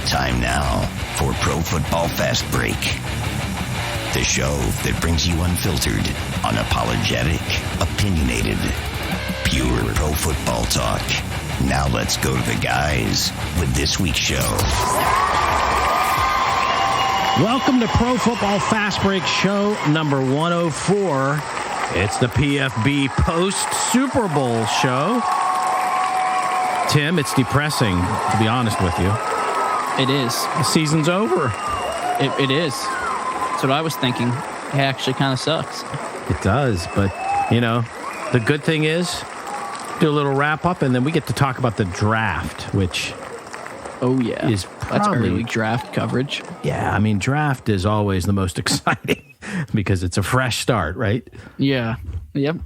Time now for Pro Football Fast Break, the show that brings you unfiltered, unapologetic, opinionated, pure pro football talk. Now let's go to the guys with this week's show. Welcome to Pro Football Fast Break show number 104. It's the PFB post-Super Bowl show. Tim, it's depressing, to be honest with you. It is. The season's over. It is. That's what I was thinking. It actually kind of sucks. It does, but, you know, the good thing is, do a little wrap-up, and then we get to talk about the draft, which is probably... That's early draft coverage. Yeah, I mean, draft is always the most exciting because it's a fresh start, right? Yeah. Yep.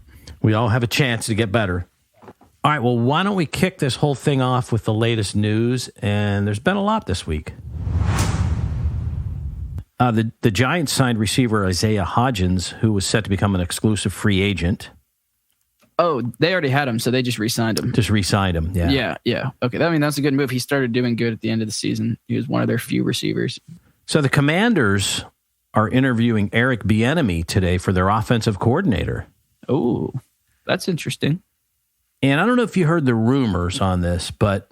We all have a chance to get better. All right, well, why don't we kick this whole thing off with the latest news? And there's been a lot this week. The Giants signed receiver Isaiah Hodgins, who was set to become an exclusive free agent. Oh, they already had him, so they just re-signed him. Just re-signed him, yeah. Yeah. Okay, I mean, that's a good move. He started doing good at the end of the season. He was one of their few receivers. So the Commanders are interviewing Eric Bieniemy today for their offensive coordinator. Oh, that's interesting. And I don't know if you heard the rumors on this, but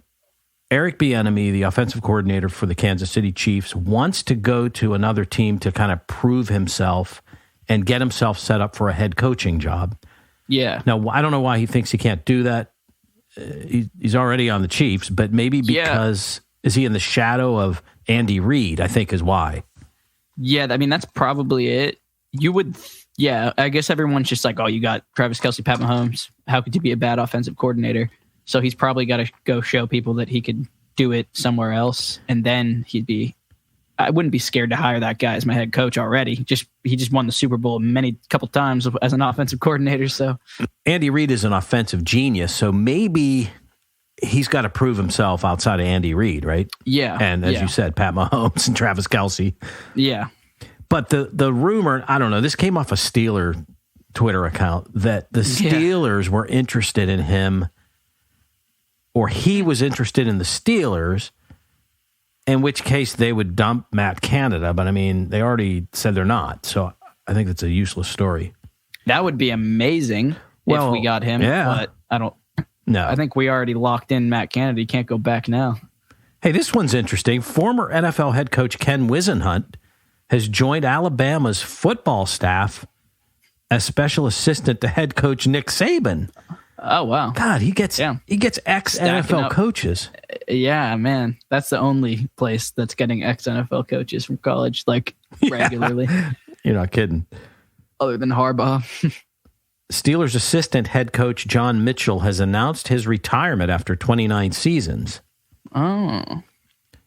Eric Bieniemy, the offensive coordinator for the Kansas City Chiefs, wants to go to another team to kind of prove himself and get himself set up for a head coaching job. Yeah. Now, I don't know why he thinks he can't do that. He's already on the Chiefs, but maybe because is he in the shadow of Andy Reid, I think is why. Yeah, I mean, that's probably it. You would... Yeah, I guess everyone's just like, oh, you got Travis Kelce, Pat Mahomes. How could you be a bad offensive coordinator? So he's probably got to go show people that he could do it somewhere else. And then I wouldn't be scared to hire that guy as my head coach already. He just won the Super Bowl couple times as an offensive coordinator. So Andy Reid is an offensive genius. So maybe he's got to prove himself outside of Andy Reid, right? Yeah. And as you said, Pat Mahomes and Travis Kelce. Yeah. But the rumor, I don't know, this came off a Steeler Twitter account that the Steelers were interested in him, or he was interested in the Steelers, in which case they would dump Matt Canada. But I mean, they already said they're not. So I think that's a useless story. That would be amazing if we got him. Yeah. But I don't. No. I think we already locked in Matt Canada. You can't go back now. Hey, this one's interesting. Former NFL head coach Ken Wisenhunt has joined Alabama's football staff as special assistant to head coach Nick Saban. Oh, wow. God, he gets ex-NFL coaches. Yeah, man. That's the only place that's getting ex-NFL coaches from college, regularly. You're not kidding. Other than Harbaugh. Steelers assistant head coach John Mitchell has announced his retirement after 29 seasons. Oh.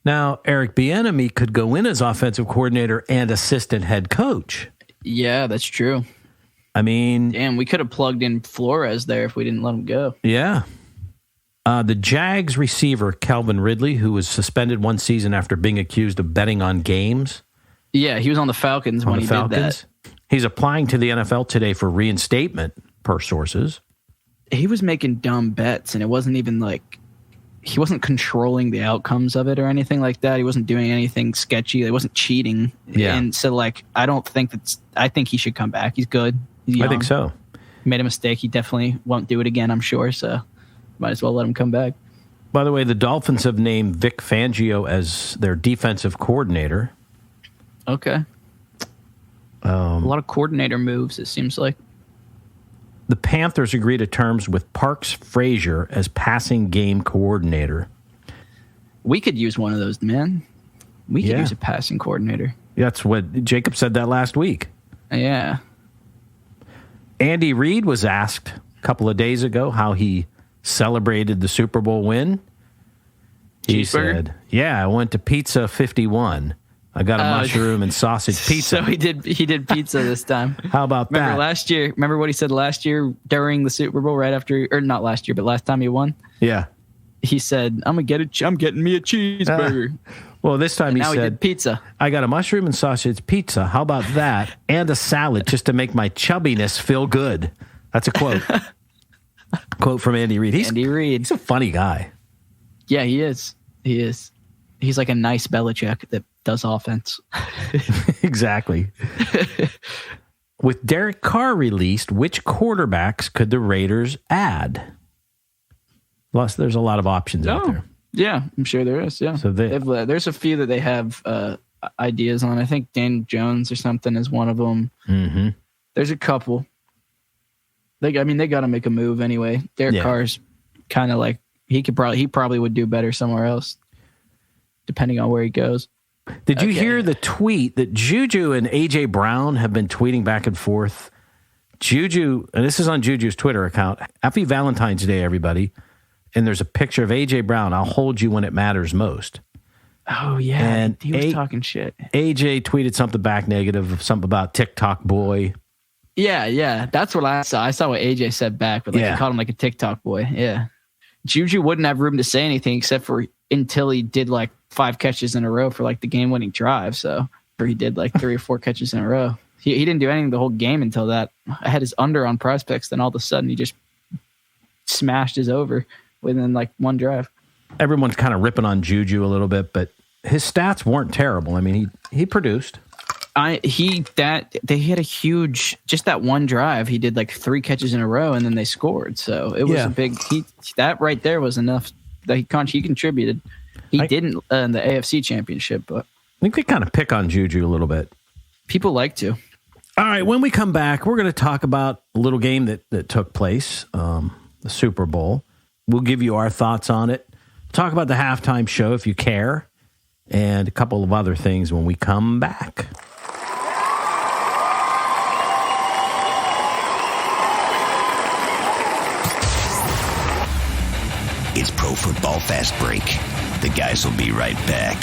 Now, Eric Bieniemy could go in as offensive coordinator and assistant head coach. Yeah, that's true. I mean... Damn, we could have plugged in Flores there if we didn't let him go. Yeah. The Jags receiver, Calvin Ridley, who was suspended one season after being accused of betting on games. Yeah, he was on the Falcons when he did that. He's applying to the NFL today for reinstatement, per sources. He was making dumb bets, and it wasn't even he wasn't controlling the outcomes of it or anything like that. He wasn't doing anything sketchy. He wasn't cheating. Yeah. And so, I think he should come back. He's good. He's young. I think so. He made a mistake. He definitely won't do it again, I'm sure. So might as well let him come back. By the way, the Dolphins have named Vic Fangio as their defensive coordinator. Okay. A lot of coordinator moves, it seems like. The Panthers agreed to terms with Parks Frazier as passing game coordinator. We could use one of those, man. We could use a passing coordinator. That's what Jacob said that last week. Yeah. Andy Reid was asked a couple of days ago how he celebrated the Super Bowl win. He said, I went to Pizza 51. I got a mushroom and sausage pizza. So he did pizza this time. How about that? Remember what he said last year during the Super Bowl, right after, or not last year, but last time he won? Yeah. He said, I'm getting me a cheeseburger. Well, this time he said, he did pizza. I got a mushroom and sausage pizza. How about that? And a salad just to make my chubbiness feel good. That's a quote. Quote from Andy Reid. He's a funny guy. Yeah, he is. He's like a nice Belichick that does offense. Exactly. With Derek Carr released, which quarterbacks could the Raiders add? Plus, there's a lot of options out there. Yeah, I'm sure there is. Yeah. So there's a few that they have ideas on. I think Daniel Jones or something is one of them. Mm-hmm. There's a couple. They got to make a move anyway. Derek Carr's kind of like he probably would do better somewhere else, depending on where he goes. Did you hear the tweet that Juju and AJ Brown have been tweeting back and forth? Juju, and this is on Juju's Twitter account. Happy Valentine's Day, everybody. And there's a picture of AJ Brown. I'll hold you when it matters most. Oh, yeah. And he was talking shit. AJ tweeted something back negative, something about TikTok boy. Yeah. That's what I saw. I saw what AJ said back, but he called him like a TikTok boy. Yeah. Juju wouldn't have room to say anything except for until he did like 5 catches in a row for like the game-winning drive. So, or he did like 3 or 4 catches in a row. He didn't do anything the whole game until that. I had his under on prospects. Then all of a sudden he just smashed his over within like 1 drive. Everyone's kind of ripping on Juju a little bit, but his stats weren't terrible. I mean, he produced. They had a huge, just that 1 drive. He did like 3 catches in a row, and then they scored. So it was a big. That right there was enough that he contributed. He didn't in the AFC Championship, but I think they kind of pick on Juju a little bit. People like to. All right, when we come back, we're going to talk about a little game that took place, the Super Bowl. We'll give you our thoughts on it. Talk about the halftime show if you care, and a couple of other things when we come back. It's Pro Football Fast Break. The guys will be right back.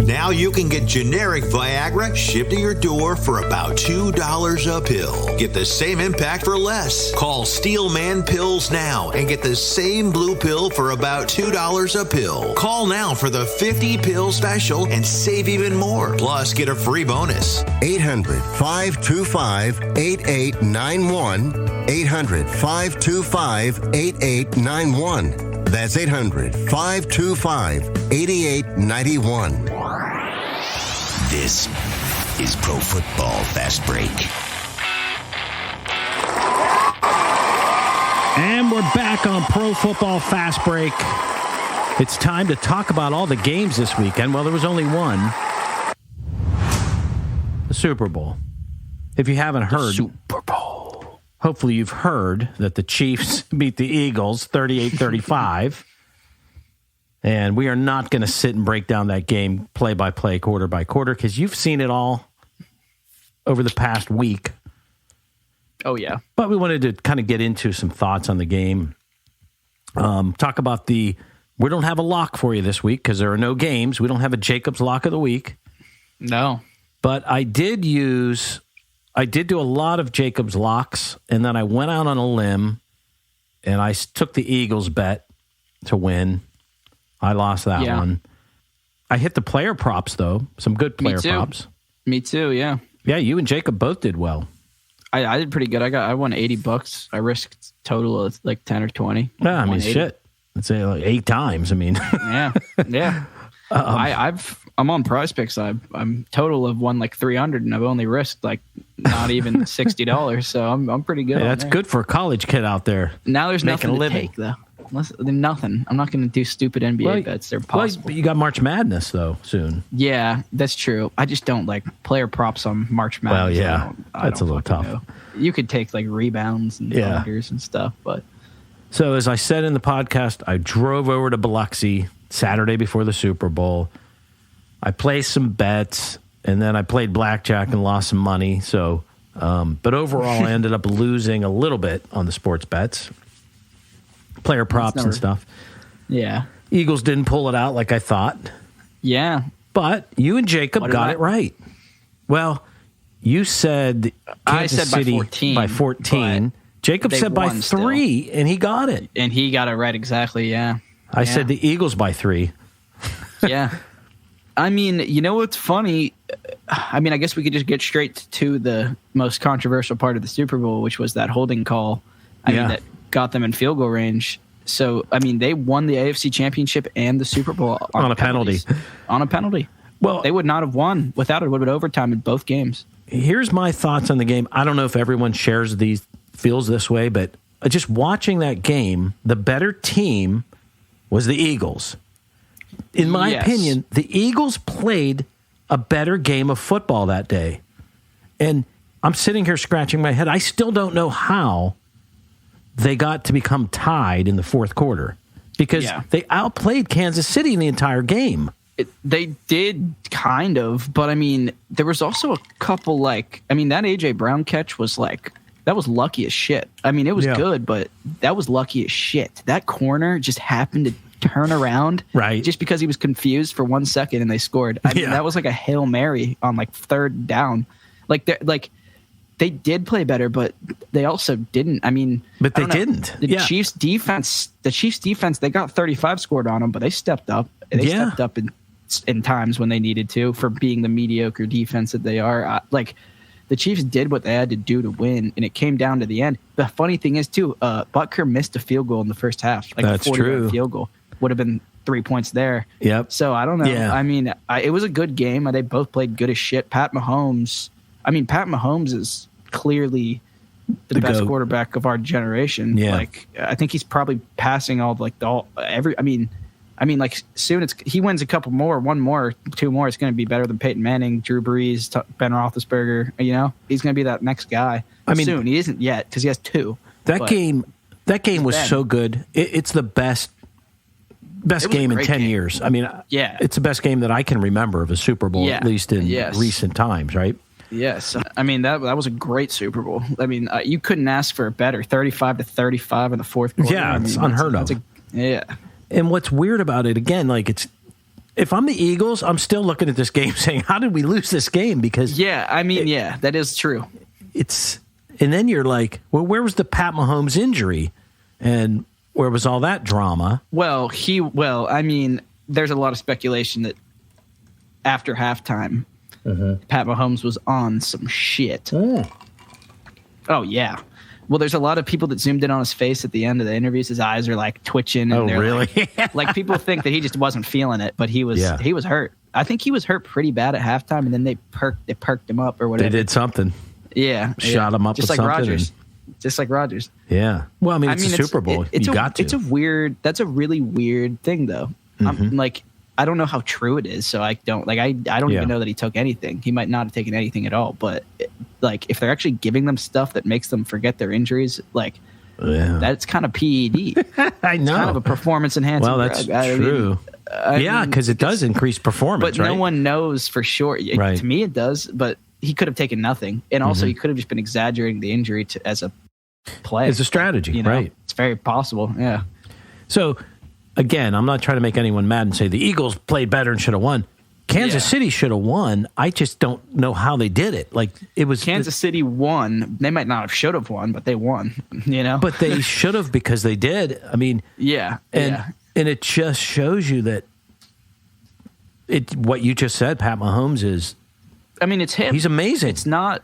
Now you can get generic Viagra shipped to your door for about $2 a pill. Get the same impact for less. Call Steelman Pills now and get the same blue pill for about $2 a pill. Call now for the 50 pill special and save even more. Plus, get a free bonus. 800-525-8891. 800-525-8891. That's 800-525-8891. This is Pro Football Fast Break. And we're back on Pro Football Fast Break. It's time to talk about all the games this weekend. Well, there was only one. The Super Bowl. If you haven't heard, Super Bowl. Hopefully you've heard that the Chiefs beat the Eagles 38-35. And we are not going to sit and break down that game play by play, quarter by quarter, because you've seen it all over the past week. Oh, yeah. But we wanted to kind of get into some thoughts on the game. Talk about we don't have a lock for you this week because there are no games. We don't have a Jacobs lock of the week. No. But I did do a lot of Jacobs locks, and then I went out on a limb, and I took the Eagles bet to win. I lost that one. I hit the player props, though. Some good player props. Me too, yeah. Yeah, you and Jacob both did well. I did pretty good. I won $80. I risked total of like 10 or 20. Yeah, I mean, shit. Let's say like 8 times. I mean, yeah. I'm on Prize Picks. I'm total of won like 300, and I've only risked like not even $60. So I'm pretty good. Hey, that's good for a college kid out there. Now there's nothing to take though. Nothing. I'm not going to do stupid NBA bets. They're possible. But you got March Madness though soon. Yeah, that's true. I just don't like player props on March Madness. Well, yeah, that's a little tough. Know. You could take like rebounds and unders and stuff, but. So as I said in the podcast, I drove over to Biloxi Saturday before the Super Bowl. I placed some bets, and then I played blackjack and lost some money. So, but overall, I ended up losing a little bit on the sports bets, player props and stuff. Yeah. Eagles didn't pull it out like I thought. Yeah. But you and Jacob got it right. Well, you said Kansas City by 14. Jacob said by 3, and he got it. And he got it right exactly, yeah. I said the Eagles by 3. Yeah. I mean, you know what's funny? I mean, I guess we could just get straight to the most controversial part of the Super Bowl, which was that holding call. I mean, that got them in field goal range. So, I mean, they won the AFC Championship and the Super Bowl On a penalty. On a penalty. Well, they would not have won without it. It would have been overtime in both games. Here's my thoughts on the game. I don't know if everyone feels this way, but just watching that game, the better team was the Eagles. In my opinion, the Eagles played a better game of football that day. And I'm sitting here scratching my head. I still don't know how they got to become tied in the fourth quarter because they outplayed Kansas City in the entire game. They did kind of, but I mean, there was also a couple that A.J. Brown catch was that was lucky as shit. I mean, it was good, but that was lucky as shit. That corner just happened to turn around just because he was confused for 1 second and they scored. I mean, that was like a Hail Mary on third down. They did play better, but they also didn't. I mean, but they didn't. The Chiefs defense, they got 35 scored on them, but they stepped up. They stepped up in times when they needed to for being the mediocre defense that they are. The Chiefs did what they had to do to win, and it came down to the end. The funny thing is, too, Butker missed a field goal in the first half. That's a 40-yard true. Field goal would have been 3 points there. Yep. So I don't know. Yeah. I mean, it was a good game. They both played good as shit. Pat Mahomes is clearly the best GOAT. quarterback of our generation. Yeah. I think he's probably passing soon he wins a couple more, one more, two more, it's going to be better than Peyton Manning, Drew Brees, Ben Roethlisberger. He's going to be that next guy. Soon. He isn't yet because he has two. That game was so good. It's the best game in 10 years. I mean, it's the best game that I can remember of a Super Bowl, at least in recent times, right? Yes. I mean, that was a great Super Bowl. I mean, you couldn't ask for a better 35-35 in the fourth quarter. Yeah, it's unheard of. And what's weird about it, again, if I'm the Eagles, I'm still looking at this game saying, how did we lose this game? Because that is true. And then you're like, well, where was the Pat Mahomes injury? And where was all that drama? Well, there's a lot of speculation that after halftime, Pat Mahomes was on some shit. Oh, yeah. Well, there's a lot of people that zoomed in on his face at the end of the interviews. His eyes are twitching. And they're really? People think that he just wasn't feeling it, but he was hurt. I think he was hurt pretty bad at halftime, and then they perked him up or whatever. They did something. Yeah. Shot him up just with like something. Rodgers. Just like Rodgers. Yeah. Well, it's a Super Bowl. You got to. That's a really weird thing, though. I don't know how true it is, so I don't even know that he took anything. He might not have taken anything at all, but if they're actually giving them stuff that makes them forget their injuries, that's kind of PED. I know. It's kind of a performance enhancing drug. Well, that's true. Because it does increase performance, but right? no one knows for sure. Right. To me, it does, but he could have taken nothing, and also he could have just been exaggerating the injury as a play. As a strategy, right? It's very possible, yeah. So, again, I'm not trying to make anyone mad and say the Eagles played better and should have won. Kansas City should have won. I just don't know how they did it. It was Kansas City won. They might not have should have won, but they won. But they should have because they did. I mean, and it just shows you that what you just said. Pat Mahomes is. I mean, it's him. He's amazing.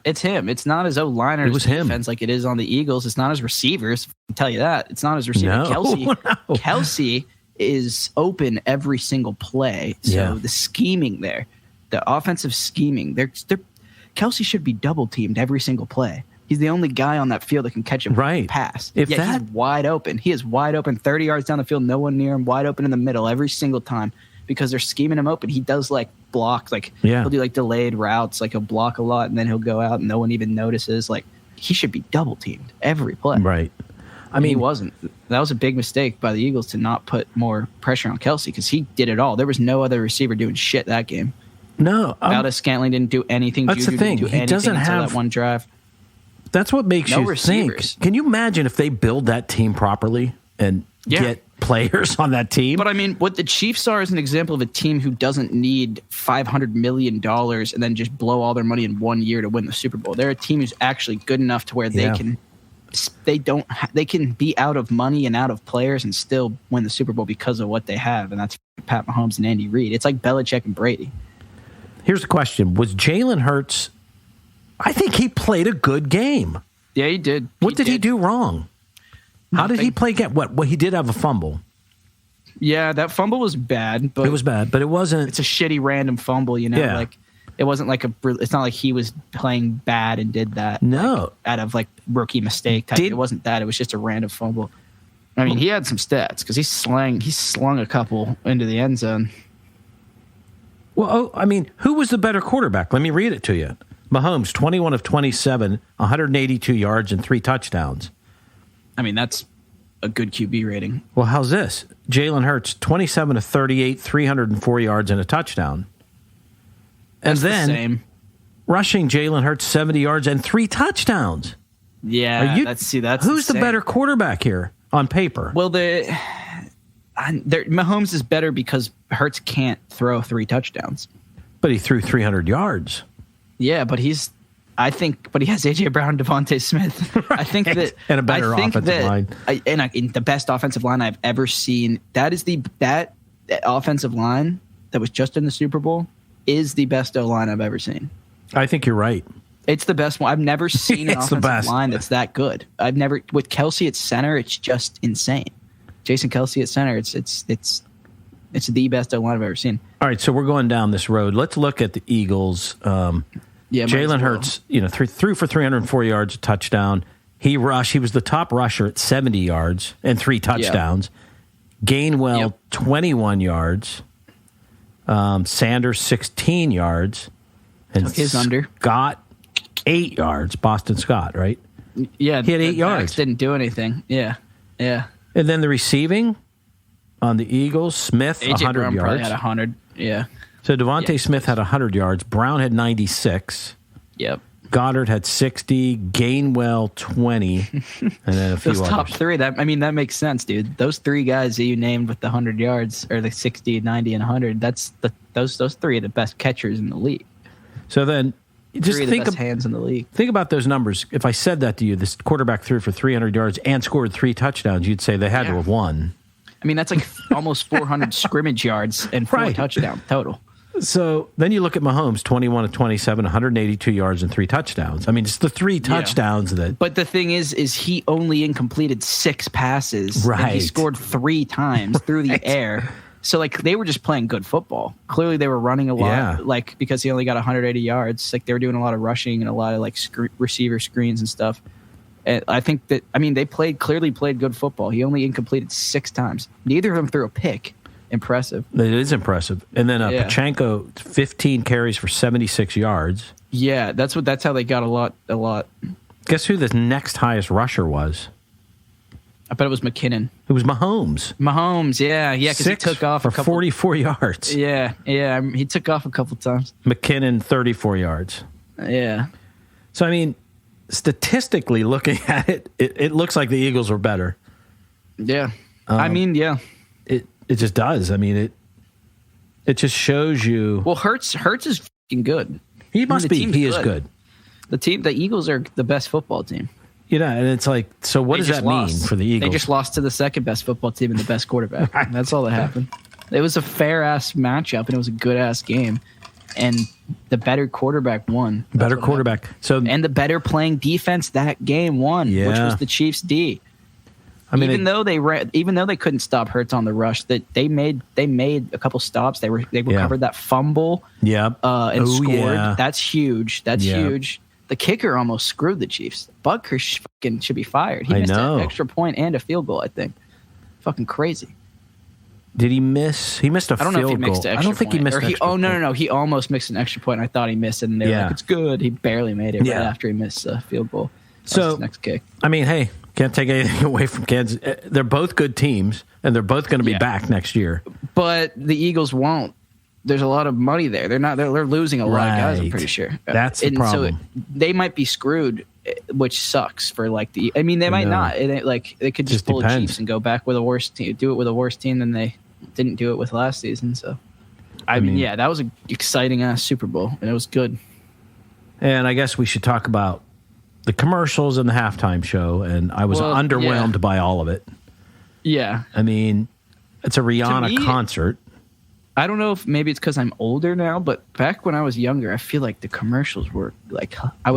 It's him. It's not his O-line or his defense like it is on the Eagles. It's not his receivers. I can tell you that. It's not his receiver. No. Kelsey is open every single play. So the scheming there, the offensive scheming, Kelsey should be double teamed every single play. He's the only guy on that field that can catch a pass. He's wide open. He is wide open, 30 yards down the field, no one near him, wide open in the middle every single time because they're scheming him open. He does blocks, he'll do delayed routes, he'll block a lot and then he'll go out and no one even notices. He should be double teamed every play. Right. I mean, he wasn't. That was a big mistake by the Eagles to not put more pressure on Kelsey because he did it all. There was no other receiver doing shit that game. No. Valdez-Scantling didn't do anything. That's Juju the thing. Didn't do anything he doesn't until have that one drive. That's what makes you receivers. think. Can you imagine if they build that team properly and get players on that team? But I mean, what the Chiefs are is an example of a team who doesn't need $500 million and then just blow all their money in 1 year to win the Super Bowl. They're a team who's actually good enough to where they can be out of money and out of players and still win the Super Bowl because of what they have, and that's Pat Mahomes and Andy Reid. It's like Belichick and Brady. Here's the question. Was Jalen Hurts – I think he played a good game. Yeah, he did. What did he do wrong? How did he play again? What? Well, he did have a fumble. Yeah, that fumble was bad. But it was bad, but it wasn't. It's a shitty random fumble, Yeah. Like it wasn't like it's not like he was playing bad and did that. No. Like, out of like rookie mistake type. It wasn't that. It was just a random fumble. I mean, he had some stats because he slung a couple into the end zone. Well, I mean, who was the better quarterback? Let me read it to you. Mahomes, 21 of 27, 182 yards and 3 touchdowns. I mean, that's a good QB rating. Well, how's this? Jalen Hurts, 27 of 38, 304 yards and a touchdown. And That's then the same. rushing Jalen Hurts 70 yards and 3 touchdowns. Yeah, that's who's the better quarterback here on paper? Well, Mahomes is better because Hurts can't throw 3 touchdowns. But he threw 300 yards. Yeah, but he has AJ Brown, Devontae Smith. Right. I think that and a better offensive line. In the best offensive line I've ever seen. That is that offensive line that was just in the Super Bowl is the best O-line I've ever seen. I think you're right. It's the best one. I've never seen an It's the offensive best. line that's that good. I've never with Kelsey at center. It's just insane. Jason Kelsey at center. It's the best O-line I've ever seen. All right, so we're going down this road. Let's look at the Eagles. Yeah, Jalen Hurts, threw for 304 yards, a touchdown. He was the top rusher at 70 yards and 3 touchdowns. Gainwell, 21 yards. Sanders, 16 yards. And Took his under. Scott, 8 yards. Boston Scott, right? Yeah, he had 8 the yards. backs didn't do anything. Yeah. And then the receiving on the Eagles, Smith, AJ 100 Brown yards. probably had 100. Yeah. So Devontae Smith had 100 yards. Brown had 96. Yep. Goddard had 60. Gainwell 20, and then a few Those others. top 3. That makes sense, dude. Those 3 guys that you named with the 100 yards or the 60, 90, and 100. Those 3 are the best catchers in the league. So then, just 3 of the best hands in the league. Think about those numbers. If I said that to you, this quarterback threw for 300 yards and scored 3 touchdowns, you'd say they had to have won. I mean, that's like almost 400 scrimmage yards and 4 touchdowns total. So then you look at Mahomes, 21 of 27, 182 yards and 3 touchdowns. I mean, it's the 3 touchdowns that. But the thing is he only incompleted 6 passes. Right. And he scored 3 times through the air. So, like, they were just playing good football. Clearly, they were running a lot, like, because he only got 180 yards. Like, they were doing a lot of rushing and a lot of, like, receiver screens and stuff. And I think that, I mean, they clearly played good football. He only incompleted 6 times. Neither of them threw a pick. Impressive. It is impressive. And then Pachenko, 15 carries for 76 yards. Yeah, that's how they got a lot. Guess who the next highest rusher was? I bet it was McKinnon. It was Mahomes. Yeah, because he took off for 44 yards. Yeah, he took off a couple times. McKinnon, 34 yards. Yeah. So, I mean, statistically looking at it, it looks like the Eagles were better. Yeah. I mean, yeah. It just does. I mean, it just shows you. Well, Hurts is fucking good. He must be. He is good. The Eagles are the best football team. And it's like, so what does that mean for the Eagles? They just lost to the second best football team and the best quarterback. Right. That's all that happened. It was a fair ass matchup and it was a good ass game. And the better quarterback won. Better quarterback. And the better playing defense that game won, which was the Chiefs D. I mean, even though they couldn't stop Hurts on the rush, that they made a couple stops. They recovered that fumble. Yeah. And scored. Yeah. That's huge. That's huge. The kicker almost screwed the Chiefs. Butker should be fired. He missed an extra point and a field goal, I think. Fucking crazy. Did he miss? He missed a field goal. I don't know if he missed an extra point. I don't think he missed an extra point. No. He almost missed an extra point. I thought he missed it, and they were like, it's good. He barely made it right after he missed a field goal. So, his next kick. I mean, hey, can't take anything away from Kansas. They're both good teams, and they're both going to be back next year. But the Eagles won't. There's a lot of money there. They're losing a lot of guys, I'm pretty sure. That's the problem. So they might be screwed, which sucks for like the. I mean, they might not. They could just pull the Chiefs and go back with a worse team. Do it with a worse team than they didn't do it with last season. So, I mean, that was an exciting ass Super Bowl, and it was good. And I guess we should talk about the commercials and the halftime show. And I was underwhelmed by all of it. Yeah, I mean, it's a Rihanna concert. I don't know if maybe it's because I'm older now, but back when I was younger, I feel like the commercials were like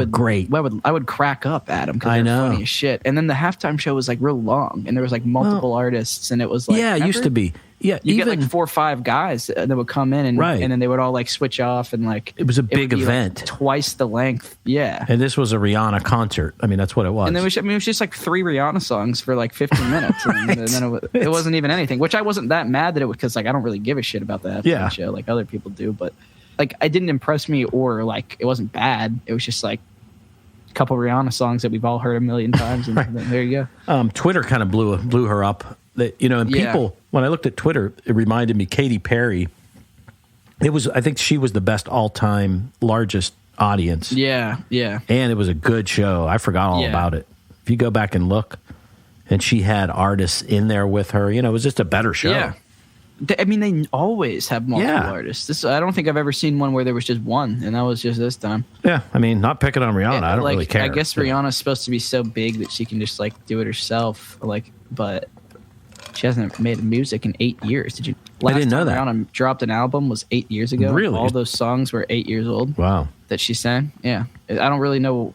great. I would crack up at them because I they're know. funny as shit. And then the halftime show was like real long, and there was like multiple artists, and it was like it used to be. Yeah, you even get like 4 or 5 guys that would come in, and then they would all like switch off, and like it was a big would be, event, like, twice the length. Yeah, and this was a Rihanna concert. I mean, that's what it was. and then it was just like 3 Rihanna songs for like 15 minutes, and then it wasn't even anything. Which I wasn't that mad that it was, because like I don't really give a shit about that show like other people do, but like it didn't impress me, or like it wasn't bad. It was just like a couple Rihanna songs that we've all heard a million times, and then there you go. Twitter kind of blew her up. That, you know, and people, when I looked at Twitter, it reminded me Katy Perry. I think she was the best all-time largest audience. Yeah. And it was a good show. I forgot all about it. If you go back and look, and she had artists in there with her, you know, it was just a better show. Yeah. I mean, they always have multiple artists. I don't think I've ever seen one where there was just one, and that was just this time. Yeah, I mean, not picking on Rihanna. I don't really care. I guess Rihanna's supposed to be so big that she can just like do it herself, but she hasn't made music in 8 years. Did you? I didn't know that. Rihanna dropped an album was 8 years ago. Really? All those songs were 8 years old. Wow. That she sang. Yeah. I don't really know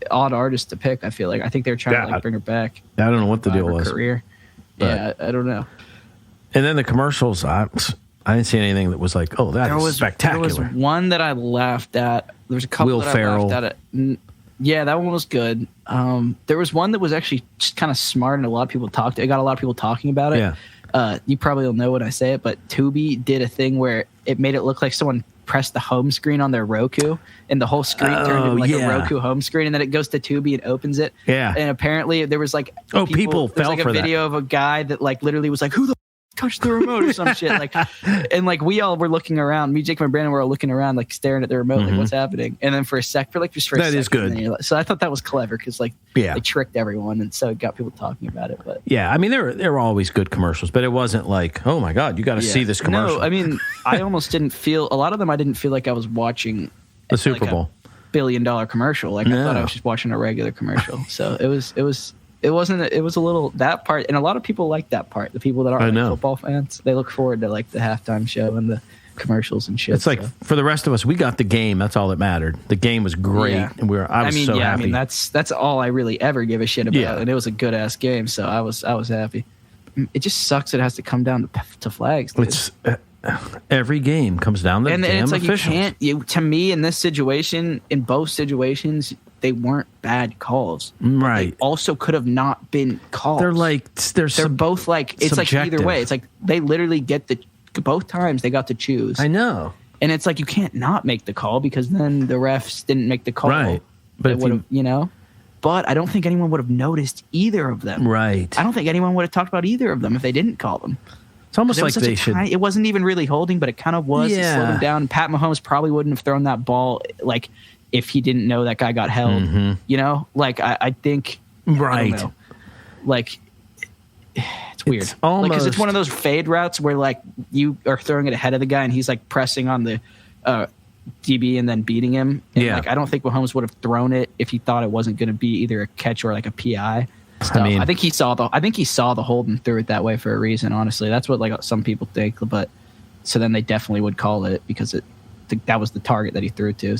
odd artists to pick. I feel like I think they're trying to like bring her back. I don't know what the deal was. Career. Yeah, I don't know. And then the commercials, I didn't see anything that was like, oh, that was spectacular. There was one that I laughed at. There was a couple that I laughed at. Yeah, that one was good. There was one that was actually just kind of smart, and a lot of people talked. It got a lot of people talking about it. Yeah. You probably will know when I say it, but Tubi did a thing where it made it look like someone pressed the home screen on their Roku, and the whole screen turned into like a Roku home screen, and then it goes to Tubi and opens it. Yeah. And apparently there was like people fell like for a video of a guy that like literally was like, who the touched the remote or some shit, like, and like we all were looking around. Me, Jake, and Brandon were all looking around, like staring at the remote, like what's happening. And then for a sec, that is good. So I thought that was clever because like they tricked everyone, and so it got people talking about it. But yeah, I mean there were always good commercials, but it wasn't like, oh my god, you got to see this commercial. No, I mean I almost didn't feel a lot of them. I didn't feel like I was watching the Super Bowl $1 billion commercial. Like I thought I was just watching a regular commercial. So it was a little that part, and a lot of people like that part. The people that aren't like football fans, they look forward to like the halftime show and the commercials and shit. It's like for the rest of us, we got the game. That's all that mattered. The game was great, and I was so happy. I mean, that's all I really ever give a shit about, and it was a good ass game. So I was happy. It just sucks. It has to come down to flags. Dude. It's every game comes down to damn it's like officials. to me in this situation, in both situations, they weren't bad calls. Right. They also could have not been calls. They're both like, it's subjective. like either way. It's like they literally get both times they got to choose. I know. And it's like you can't not make the call because then the refs didn't make the call. Right. But would have, but I don't think anyone would have noticed either of them. Right. I don't think anyone would have talked about either of them if they didn't call them. It's almost like they should. It wasn't even really holding, but it kind of was. Yeah. It slowed him down. Pat Mahomes probably wouldn't have thrown that ball like if he didn't know that guy got held. Mm-hmm. Like I think. Right. I don't know. Like it's weird. It's almost because it's one of those fade routes where like you are throwing it ahead of the guy and he's like pressing on the DB and then beating him. And like I don't think Mahomes would have thrown it if he thought it wasn't going to be either a catch or like a PI. Stuff. I mean, I think he saw the hold and threw it that way for a reason. Honestly, that's what like some people think. But so then they definitely would call it because that was the target that he threw to.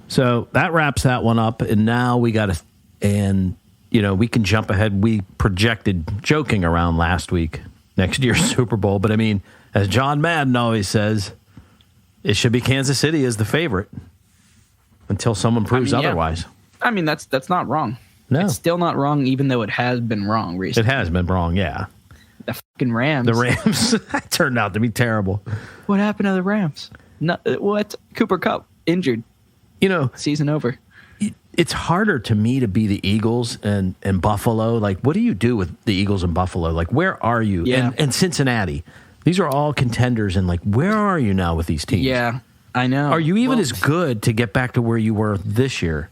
So that wraps that one up, and now we got to, and we can jump ahead. We projected joking around last week next year's Super Bowl, but I mean, as John Madden always says, it should be Kansas City as the favorite until someone proves otherwise. I mean, that's not wrong. No. It's still not wrong, even though it has been wrong recently. It has been wrong, yeah. The fucking Rams. The Rams that turned out to be terrible. What happened to the Rams? What? Cooper Kupp injured. Season over. It's harder to me to be the Eagles and Buffalo. Like, what do you do with the Eagles and Buffalo? Like, where are you? Yeah. And Cincinnati. These are all contenders, and like, where are you now with these teams? Yeah, I know. Are you even as good to get back to where you were this year?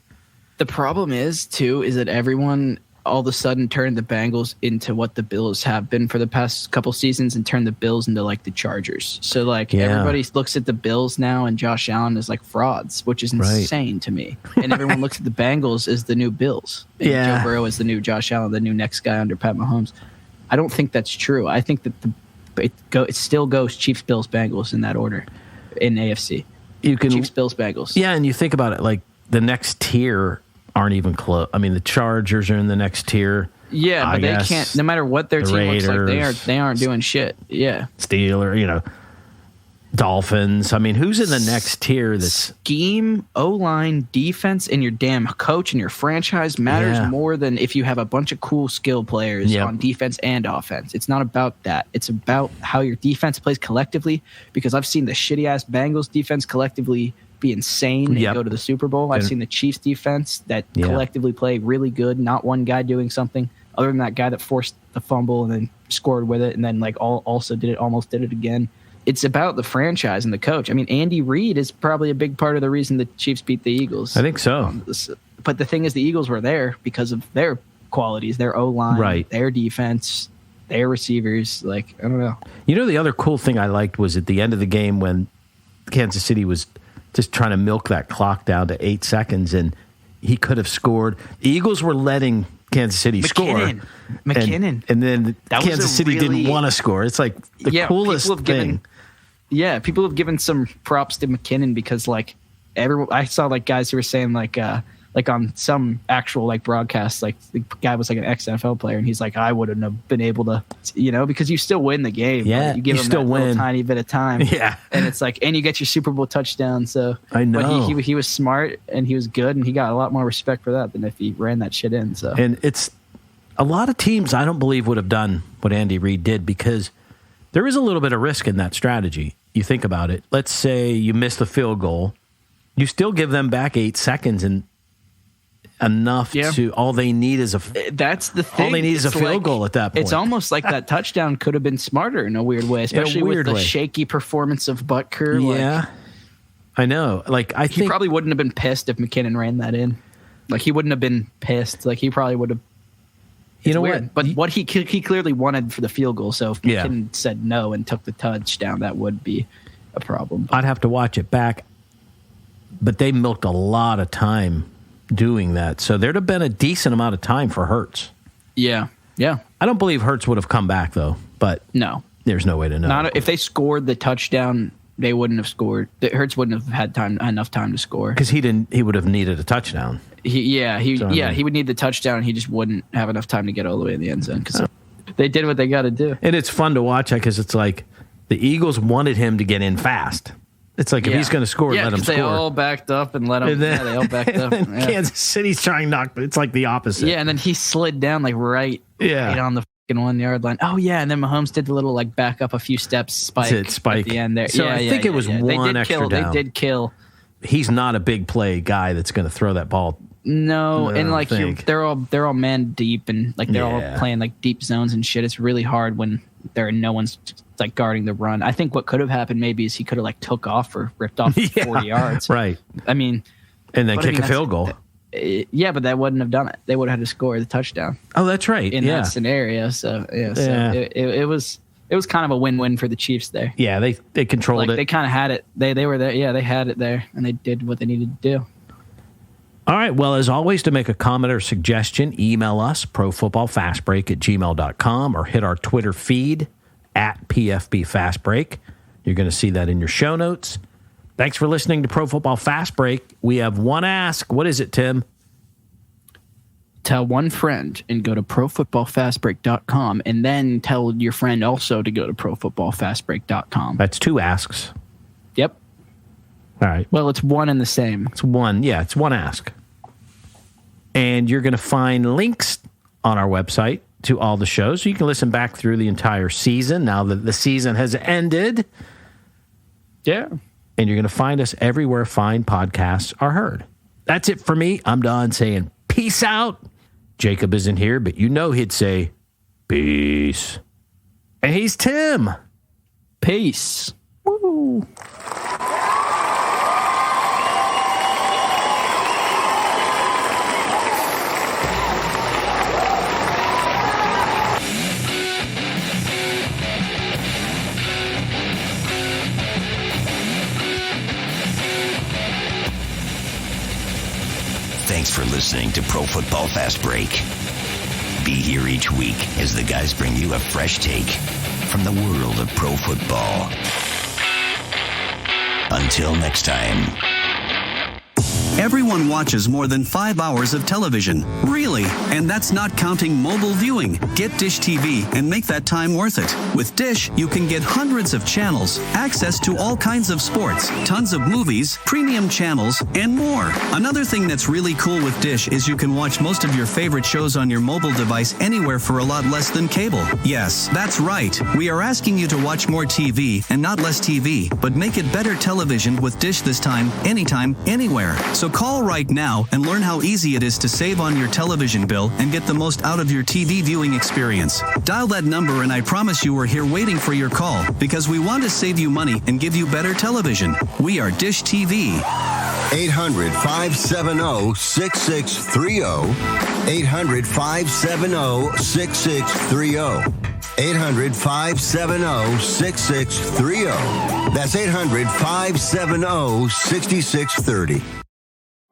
The problem is that everyone all of a sudden turned the Bengals into what the Bills have been for the past couple seasons and turned the Bills into like the Chargers. So like everybody looks at the Bills now and Josh Allen as like frauds, which is insane to me. And everyone looks at the Bengals as the new Bills. And Joe Burrow is the new Josh Allen, the new next guy under Pat Mahomes. I don't think that's true. I think that it still goes Chiefs, Bills, Bengals in that order in AFC. You can Chiefs, Bills, Bengals. Yeah, and you think about it, like the next tier aren't even close. I mean, the Chargers are in the next tier. Yeah, but they can't. No matter what their team looks like, they aren't doing shit. Yeah, Steelers, Dolphins. I mean, who's in the next tier? That's scheme, O-line, defense, and your damn coach and your franchise matters more than if you have a bunch of cool skill players on defense and offense. It's not about that. It's about how your defense plays collectively. Because I've seen the shitty ass Bengals defense collectively be insane and go to the Super Bowl. I've seen the Chiefs defense that collectively play really good. Not one guy doing something other than that guy that forced the fumble and then scored with it, and then almost did it again. It's about the franchise and the coach. I mean, Andy Reid is probably a big part of the reason the Chiefs beat the Eagles. I think so. But the thing is, the Eagles were there because of their qualities, their O-line, their defense, their receivers. Like, I don't know. The other cool thing I liked was at the end of the game when Kansas City was just trying to milk that clock down to 8 seconds, and he could have scored. The Eagles were letting Kansas City score. McKinnon. And then Kansas City didn't want to score. It's like the coolest thing. People have given some props to McKinnon because I saw guys who were saying on some actual broadcast, the guy was an ex-NFL player, and he's like, I wouldn't have been able to, because you still win the game. Yeah, you give him still that little tiny bit of time. Yeah, and it's and you get your Super Bowl touchdown. So I know, but he was smart and he was good, and he got a lot more respect for that than if he ran that shit in. So and it's a lot of teams I don't believe would have done what Andy Reid did because there is a little bit of risk in that strategy. You think about it. Let's say you miss the field goal, you still give them back 8 seconds and enough to all they need is that's the thing. All they need is a field goal at that point. It's almost like that touchdown could have been smarter in a weird way, especially with the shaky performance of Butker. Yeah, I know. I think he probably wouldn't have been pissed if McKinnon ran that in. He wouldn't have been pissed. He probably would have. What? But what he clearly wanted for the field goal. So if McKinnon said no and took the touchdown, that would be a problem. I'd have to watch it back. But they milked a lot of time doing that. So there'd have been a decent amount of time for Hurts. Yeah. Yeah. I don't believe Hurts would have come back, though. But no, there's no way to know. If they scored the touchdown, they wouldn't have scored. Hurts wouldn't have had enough time to score. Because he would have needed a touchdown. He would need the touchdown, and he just wouldn't have enough time to get all the way in the end zone because they did what they got to do. And it's fun to watch because it's the Eagles wanted him to get in fast. It's if he's going to score, let him score. They all backed up and let him. They all backed up. Kansas City's trying to knock, but it's the opposite. Yeah, and then he slid down right on the 1 yard line. Oh yeah, and then Mahomes did the little back up a few steps spike at the end there. So I think it was one extra down. They did kill. He's not a big play guy that's going to throw that ball. No, and they're all man deep and they're all playing deep zones and shit. It's really hard when no one's guarding the run. I think what could have happened maybe is he could have took off or ripped off 40 yards. Right. I mean, and then kick a field goal. Yeah, but that wouldn't have done it. They would have had to score the touchdown. Oh, that's right. In that scenario. So it was kind of a win-win for the Chiefs there. Yeah, they controlled it. They kind of had it. They were there. Yeah, they had it there, and they did what they needed to do. All right. Well, as always, to make a comment or suggestion, email us, profootballfastbreak@gmail.com, or hit our Twitter feed @PFBFastBreak. You're going to see that in your show notes. Thanks for listening to Pro Football Fast Break. We have one ask. What is it, Tim? Tell one friend and go to profootballfastbreak.com, and then tell your friend also to go to profootballfastbreak.com. That's two asks. Yep. All right. Well, it's one and the same. It's one. Yeah, it's one ask. And you're going to find links on our website to all the shows, so you can listen back through the entire season now that the season has ended. Yeah. And you're going to find us everywhere fine podcasts are heard. That's it for me. I'm Don saying peace out. Jacob isn't here, but he'd say peace. And he's Tim. Peace. Woo. Thanks for listening to Pro Football Fast Break. Be here each week as the guys bring you a fresh take from the world of pro football. Until next time. Everyone watches more than 5 hours of television. Really? And that's not counting mobile viewing. Get Dish TV and make that time worth it. With Dish, you can get hundreds of channels, access to all kinds of sports, tons of movies, premium channels, and more. Another thing that's really cool with Dish is you can watch most of your favorite shows on your mobile device anywhere for a lot less than cable. Yes, that's right. We are asking you to watch more TV and not less TV, but make it better television with Dish this time, anytime, anywhere. So call right now and learn how easy it is to save on your television bill and get the most out of your TV viewing experience. Dial that number and I promise you we're here waiting for your call because we want to save you money and give you better television. We are Dish TV. 800-570-6630. 800-570-6630. 800-570-6630. That's 800-570-6630.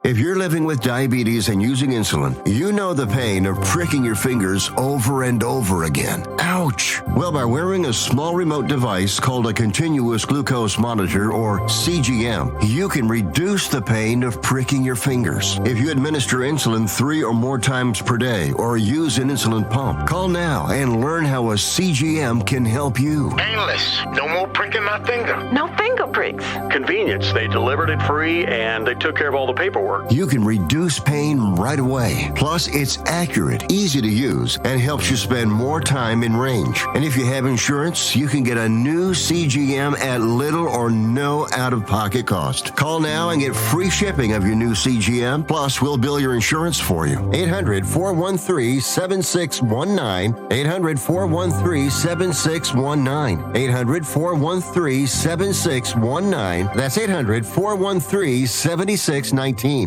If you're living with diabetes and using insulin, you know the pain of pricking your fingers over and over again. Ouch! Well, by wearing a small remote device called a continuous glucose monitor, or CGM, you can reduce the pain of pricking your fingers. If you administer insulin 3 or more times per day or use an insulin pump, call now and learn how a CGM can help you. Painless. No more pricking my finger. No finger pricks. Convenience. They delivered it free and they took care of all the paperwork. You can reduce pain right away. Plus, it's accurate, easy to use, and helps you spend more time in range. And if you have insurance, you can get a new CGM at little or no out-of-pocket cost. Call now and get free shipping of your new CGM. Plus, we'll bill your insurance for you. 800-413-7619. 800-413-7619. 800-413-7619. That's 800-413-7619.